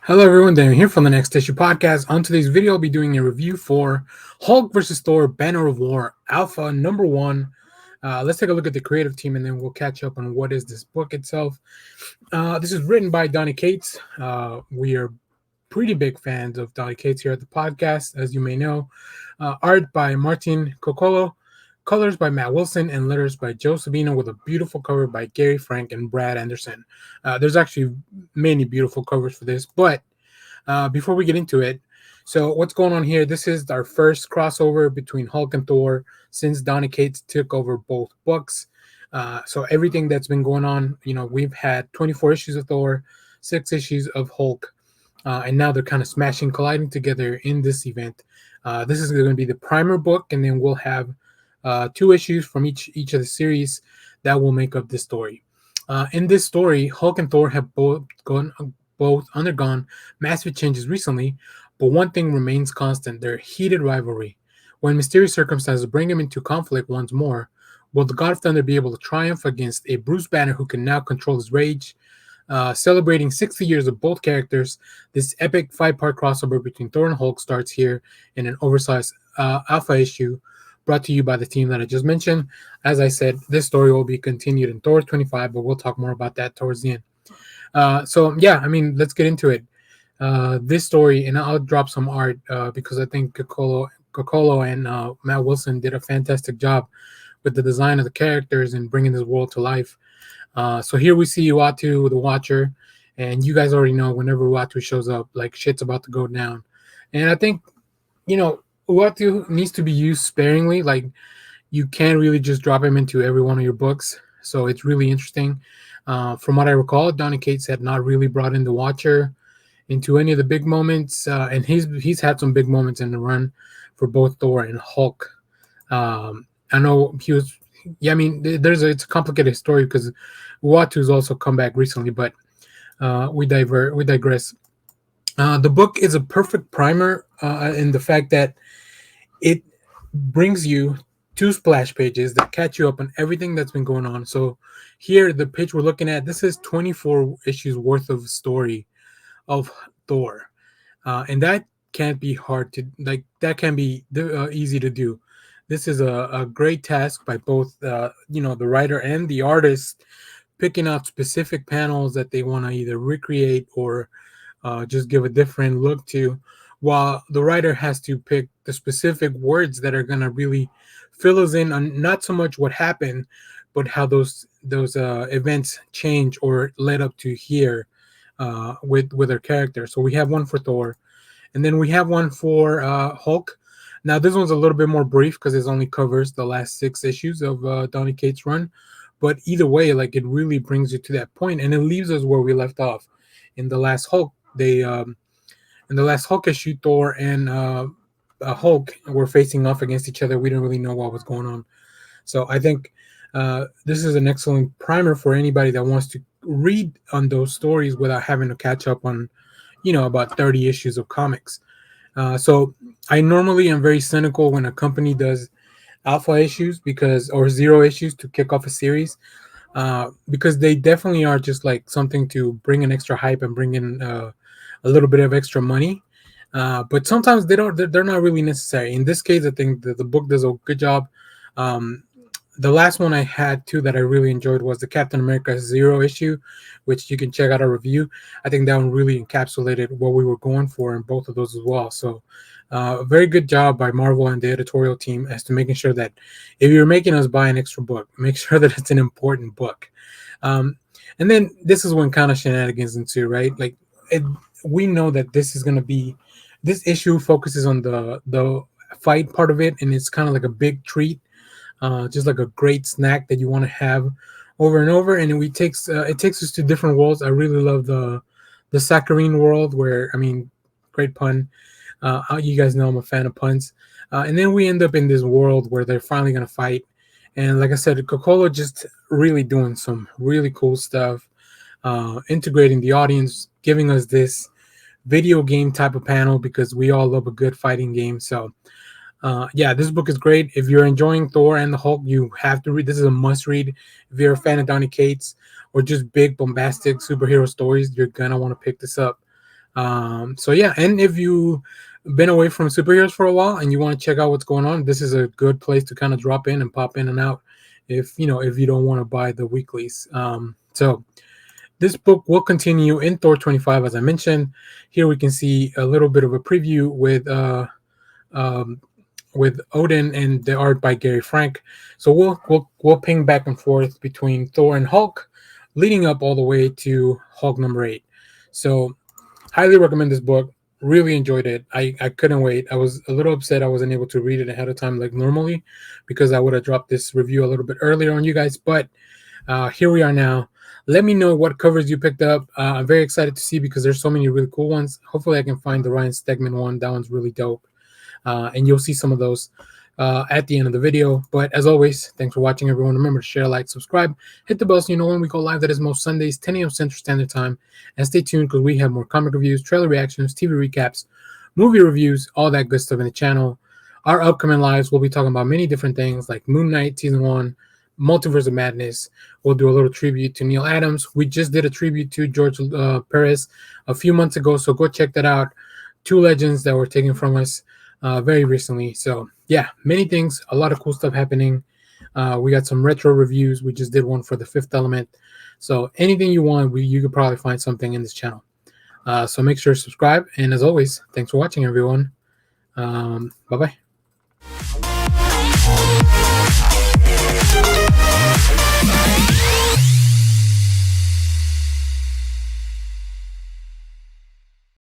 Hello everyone, Dan here from the Next Issue Podcast. On today's video, I'll be doing a review for Hulk vs. Thor Banner of War Alpha number 1. Let's take a look at the creative team and then we'll catch up on what is this book itself. This is written by Donny Cates. We are pretty big fans of Donny Cates here at the podcast, as you may know. Art by Martin Coccolo, colors by Matt Wilson, and letters by Joe Sabino with a beautiful cover by Gary Frank and Brad Anderson. There's actually many beautiful covers for this, but before we get into it, so what's going on here? This is our first crossover between Hulk and Thor since Donny Cates took over both books. So everything that's been going on, we've had 24 issues of Thor, 6 issues of Hulk, and now they're kind of smashing, colliding together in this event. This is going to be the primer book, and then we'll have 2 issues from each of the series that will make up this story. In this story, Hulk and Thor have both undergone massive changes recently, but one thing remains constant: their heated rivalry. When mysterious circumstances bring them into conflict once more, will the God of Thunder be able to triumph against a Bruce Banner who can now control his rage? Celebrating 60 years of both characters, this epic 5-part crossover between Thor and Hulk starts here in an oversized alpha issue brought to you by the team that I just mentioned. As I said, this story will be continued in Thor 25, but we'll talk more about that towards the end. Let's get into it. This story, and I'll drop some art because I think Coccolo and Matt Wilson did a fantastic job with the design of the characters and bringing this world to life. So here we see Uatu, the Watcher, and you guys already know whenever Uatu shows up, like shit's about to go down. And I think, Uatu needs to be used sparingly. Like, you can't really just drop him into every one of your books. So it's really interesting. From what I recall, Donny Cates had not really brought in the Watcher into any of the big moments, and he's had some big moments in the run for both Thor and Hulk. I know he was, it's a complicated story because Uatu's also come back recently, but we digress. The book is a perfect primer in the fact that it brings you 2 splash pages that catch you up on everything that's been going on. So here, the page we're looking at, this is 24 issues worth of story of Thor. And that can't be hard to, that can be easy to do. This is a great task by both, the writer and the artist, picking out specific panels that they want to either recreate or just give a different look to, while the writer has to pick the specific words that are going to really fill us in on not so much what happened, but how those events change or led up to here with our character. So we have one for Thor, and then we have one for Hulk. Now this one's a little bit more brief because it only covers the last 6 issues of Donny Cates' run, but either way, like, it really brings you to that point, and it leaves us where we left off in the last Hulk. In the last Hulk issue, Thor and Hulk were facing off against each other. We didn't really know what was going on. So I think this is an excellent primer for anybody that wants to read on those stories without having to catch up on, about 30 issues of comics. So I normally am very cynical when a company does alpha issues or 0 issues to kick off a series, because they definitely are just like something to bring an extra hype and bring in a little bit of extra money. But sometimes they're not really necessary. In this case, I think the book does a good job. The last one I had too that I really enjoyed was the Captain America 0 issue, which you can check out our review. I think that one really encapsulated what we were going for in both of those as well. So a very good job by Marvel and the editorial team as to making sure that if you're making us buy an extra book, make sure that it's an important book. And then this is when kind of shenanigans ensue, right? Like, we know that this issue focuses on the fight part of it, and it's kind of like a big treat, just like a great snack that you want to have over and over. And it takes us to different worlds. I really love the saccharine world, where, great pun. You guys know I'm a fan of puns. And then we end up in this world where they're finally gonna fight. And like I said, Coccolo just really doing some really cool stuff, integrating the audience, giving us this video game type of panel because we all love a good fighting game. So this book is great. If you're enjoying Thor and the Hulk, you have to read. This is a must read. If you're a fan of Donny Cates or just big bombastic superhero stories, you're gonna want to pick this up. So yeah, and if you been away from superheroes for a while and you want to check out what's going on, this is a good place to kind of drop in and pop in and out if if you don't want to buy the weeklies. So this book will continue in Thor 25, as I mentioned. Here we can see a little bit of a preview um, with Odin and the art by Gary Frank. So we'll ping back and forth between Thor and Hulk, leading up all the way to Hulk number 8. So highly recommend this book. Really enjoyed it. I couldn't wait. I was a little upset I wasn't able to read it ahead of time like normally, because I would have dropped this review a little bit earlier on you guys. But here we are now. Let me know what covers you picked up. I'm very excited to see because there's so many really cool ones. Hopefully I can find the Ryan Stegman one. That one's really dope. And you'll see some of those at the end of the video. But as always, thanks for watching, everyone. Remember to share, like, subscribe, hit the bell so you know when we go live. That is most Sundays, 10 a.m. Central Standard Time. And stay tuned because we have more comic reviews, trailer reactions, TV recaps, movie reviews, all that good stuff in the channel. Our upcoming lives, we'll be talking about many different things like Moon Knight Season 1, Multiverse of Madness. We'll do a little tribute to Neil Adams. We just did a tribute to George Perez a few months ago, so go check that out. Two legends that were taken from us very recently. So yeah, many things, a lot of cool stuff happening. We got some retro reviews. We just did one for The Fifth Element. So anything you want, you could probably find something in this channel. So make sure to subscribe. And as always, thanks for watching, everyone. Bye-bye.